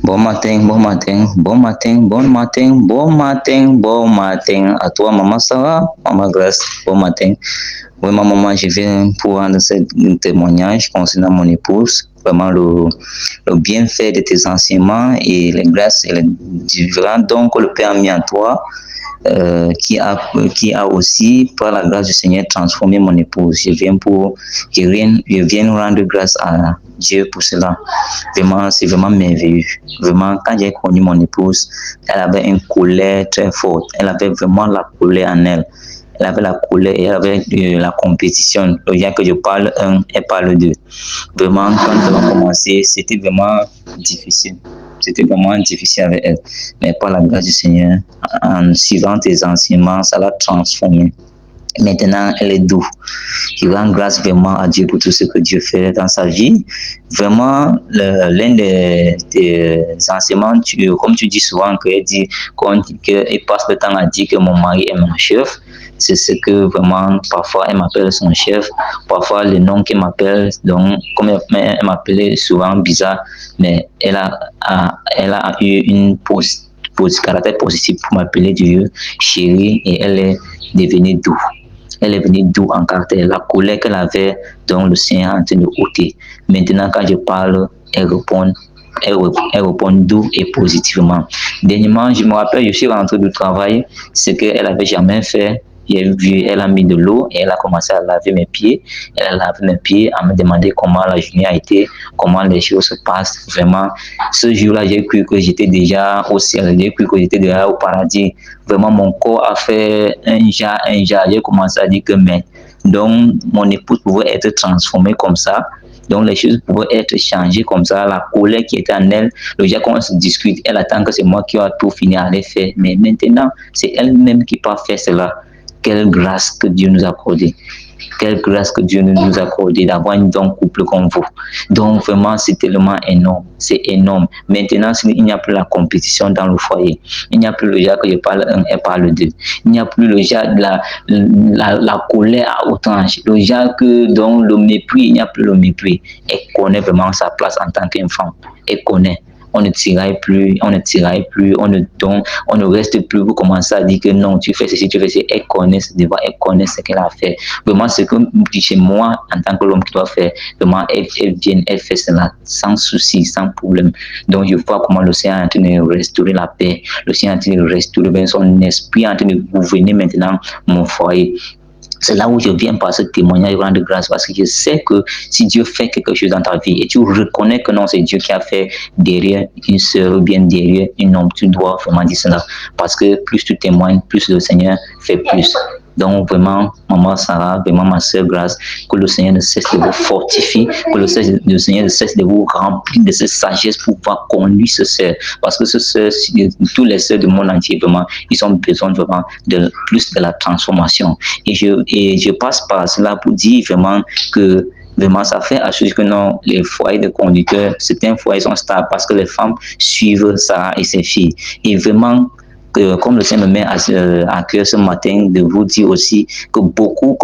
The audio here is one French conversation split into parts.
Bon matin, bon matin, bon matin, bon matin, bon matin, bon matin. À toi, maman Sarah, maman Grace, bon matin. Vraiment, maman, je viens pour rendre ce témoignage concernant mon épouse. Vraiment, le bienfait de tes enseignements et les grâces et les différents dons que le Père a mis en toi, qui a aussi, par la grâce du Seigneur, transformé mon épouse. Je viens rendre grâce à Dieu pour cela. Vraiment, c'est vraiment merveilleux. Vraiment, quand j'ai connu mon épouse, elle avait une colère très forte. Elle avait vraiment la colère en elle. Elle avait la colère et elle avait la compétition. Le jour que je parle un, elle parle deux. Vraiment, quand nous avons commencé, c'était vraiment difficile. C'était vraiment difficile avec elle. Mais par la grâce du Seigneur, en suivant tes enseignements, ça l'a transformée. Maintenant, elle est douce. Je rends grâce vraiment à Dieu pour tout ce que Dieu fait dans sa vie. Vraiment, l'un des enseignements, comme tu dis souvent, qu'elle passe le temps à dire que mon mari est mon chef. C'est ce que vraiment, parfois, elle m'appelle son chef. Parfois, le nom qu'elle m'appelle, donc, comme elle m'appelait souvent bizarre, mais elle a eu une caractère positif pour m'appeler Dieu chérie et elle est devenue douce. Elle est venue douce en caractère. La colère qu'elle avait, donc le Seigneur est en train de ôter. Maintenant, quand je parle, elle répond doux et positivement. Dernièrement, je me rappelle, je suis rentré du travail, ce qu'elle n'avait jamais fait. J'ai vu, elle a mis de l'eau et elle a commencé à laver mes pieds. Elle a lavé mes pieds, à me demander comment la journée a été, comment les choses se passent. Vraiment, ce jour-là, j'ai cru que j'étais déjà au ciel, j'ai cru que j'étais déjà au paradis. Vraiment, mon corps a fait un jar. J'ai commencé à dire que, mais, donc, mon épouse pouvait être transformée comme ça. Donc, les choses pouvaient être changées comme ça. La colère qui était en elle, le jour qu'on se discute, elle attend que c'est moi qui va tout finir à les faire. Mais maintenant, c'est elle-même qui peut faire cela. Quelle grâce que Dieu nous a accordée. Quelle grâce que Dieu nous a accordée d'avoir un don couple comme vous. Donc vraiment, c'est tellement énorme. C'est énorme. Maintenant, il n'y a plus la compétition dans le foyer. Il n'y a plus le genre que je parle un et parle deux. Il n'y a plus le genre de la colère à outrance. Le genre que dans le mépris, il n'y a plus le mépris. Elle connaît vraiment sa place en tant qu'enfant. Elle connaît. On ne tiraille plus, on ne reste plus, vous commencez à dire que non, tu fais ceci, tu fais ceci, elle connaît ce devoir, elle connaît ce qu'elle a fait. Vraiment, ce que chez moi, en tant que l'homme qui doit faire, vraiment, elle vient, elle fait cela sans souci, sans problème. Donc, je vois comment le Seigneur est en train de restaurer la paix, le Seigneur est en train de restaurer son esprit, en train de gouverner maintenant mon foyer. C'est là où je viens par ce témoignage rendre grâce parce que je sais que si Dieu fait quelque chose dans ta vie et tu reconnais que non, c'est Dieu qui a fait derrière une sœur ou bien derrière un homme, tu dois vraiment dire cela parce que plus tu témoignes, plus le Seigneur fait plus. Donc vraiment, maman Sarah, vraiment ma sœur Grâce, que le Seigneur ne cesse de vous fortifier, que le Seigneur ne cesse de vous remplir de cette sagesse pour pouvoir conduire ce sœur. Parce que ce sœur, tous les sœurs du monde entier, vraiment, ils ont besoin vraiment de plus de la transformation. Et je passe par cela pour dire vraiment que vraiment, ça fait à chose que non, les foyers de conducteurs, certains foyers sont stables parce que les femmes suivent Sarah et ses filles. Et vraiment, comme le Seigneur me met à cœur ce matin, de vous dire aussi que beaucoup,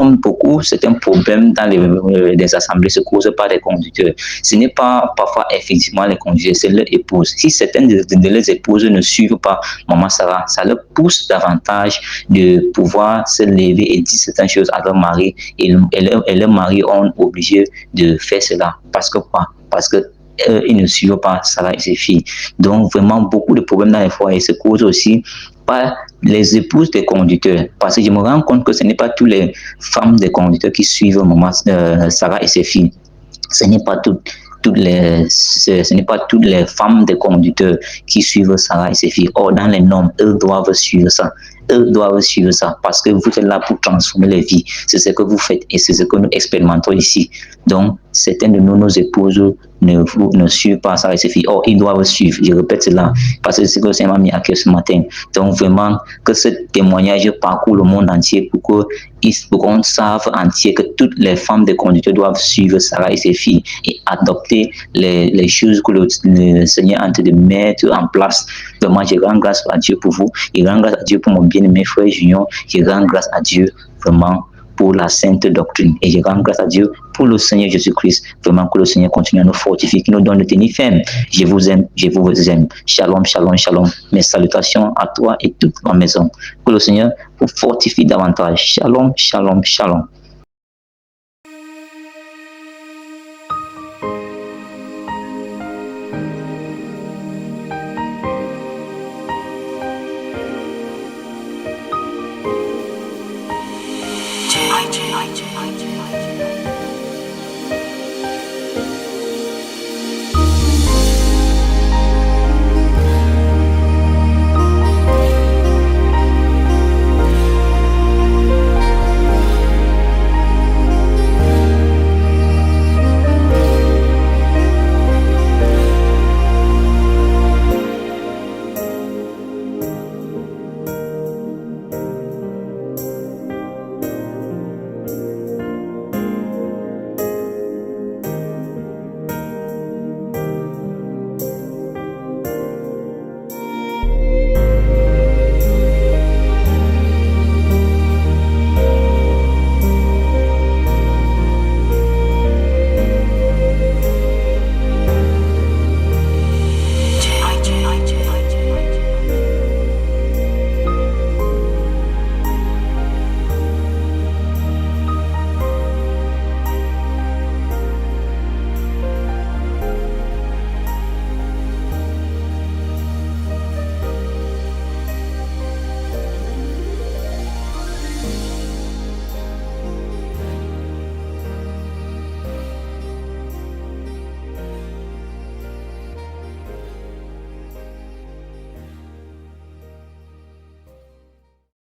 c'est un problème dans les assemblées se cause par les conducteurs. Ce n'est pas parfois effectivement les conducteurs, c'est leur épouse. Si certaines de leurs épouses ne suivent pas Maman Sarah, ça leur pousse davantage de pouvoir se lever et dire certaines choses à leur mari et leurs maris ont obligé de faire cela. Parce que quoi? Parce que ils ne suivent pas Sarah et ses filles. Donc, vraiment, beaucoup de problèmes dans les foyers se causent aussi par les épouses des conducteurs. Parce que je me rends compte que ce n'est pas toutes les femmes des conducteurs qui suivent maman, Sarah et ses filles. Ce n'est pas toutes les femmes des conducteurs qui suivent Sarah et ses filles. Or, dans les normes, eux doivent suivre ça. Eux doivent suivre ça parce que vous êtes là pour transformer les vies. C'est ce que vous faites et c'est ce que nous expérimentons ici. Donc, certaines de nos épouses ne suivent pas ça et ses filles. Or, ils doivent suivre. Je répète cela parce que c'est ce que le Seigneur m'a mis à cœur ce matin. Donc, vraiment, que ce témoignage parcourt le monde entier pour qu'on sache entier que toutes les femmes de conducteurs doivent suivre Sarah et ses filles et adopter les choses que le Seigneur est en train de mettre en place. Vraiment, je rends grâce à Dieu pour vous. Je rends grâce à Dieu pour mon bien-aimé frère Junior. Je rends grâce à Dieu vraiment pour la sainte doctrine. Et je rends grâce à Dieu pour le Seigneur Jésus-Christ. Vraiment que le Seigneur continue à nous fortifier, qui nous donne de tenir ferme. Je vous aime, je vous aime. Shalom, shalom, shalom. Mes salutations à toi et toute ma maison. Que le Seigneur vous fortifie davantage. Shalom, shalom, shalom.